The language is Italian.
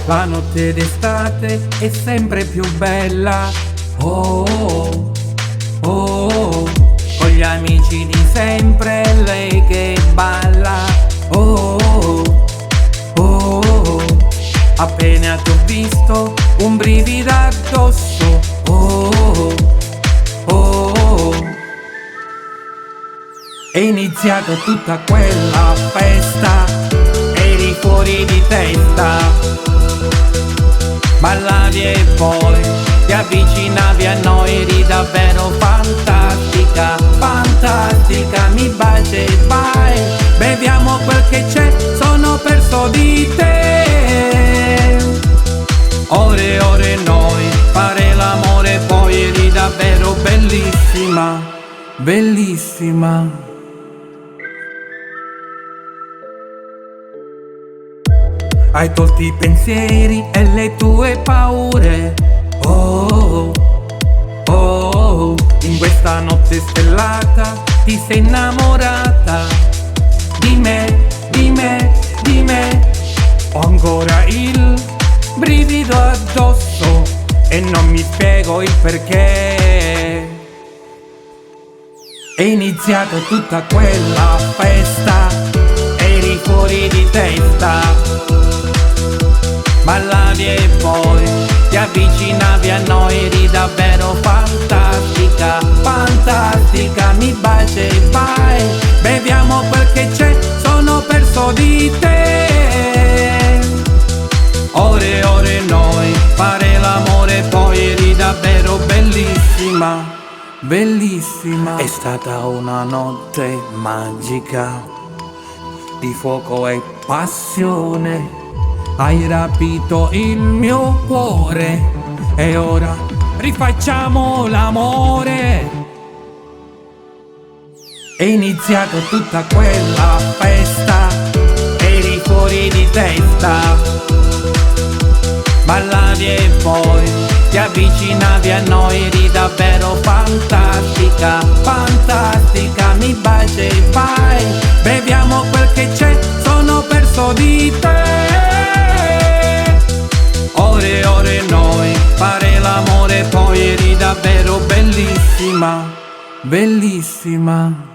La notte d'estate è sempre più bella. Oh, oh, oh, oh. Con gli amici di sempre, lei che balla. Oh, oh, oh, oh. Appena ti ho visto, un brivido addosso. Oh, oh, oh, oh. È iniziata tutta quella festa, eri fuori di testa, ballavi e poi ti avvicinavi a noi, eri davvero fantastica, fantastica. Mi baci e vai, beviamo quel che c'è, sono perso di te. Ore e ore noi, fare l'amore poi, eri davvero bellissima, bellissima. Hai tolto i pensieri e le tue paure. Oh, oh, oh. In questa notte stellata ti sei innamorata di me, di me, di me. Ho ancora il brivido addosso e non mi spiego il perché. È iniziata tutta quella festa, eri fuori di testa, ballavi e poi ti avvicinavi a noi, eri davvero fantastica, fantastica. Mi baci e vai, beviamo quel che c'è, sono perso di te. Ore e ore noi, fare l'amore poi, eri davvero bellissima, bellissima. È stata una notte magica di fuoco e passione. Hai rapito il mio cuore e ora rifacciamo l'amore. È iniziata tutta quella festa, eri fuori di testa, ballavi e poi ti avvicinavi a noi, eri davvero fantastica, fantastica. Mi baci e vai, beviamo quel che c'è, sono perso di te. Ore e ore noi, fare l'amore poi, eri davvero bellissima, bellissima.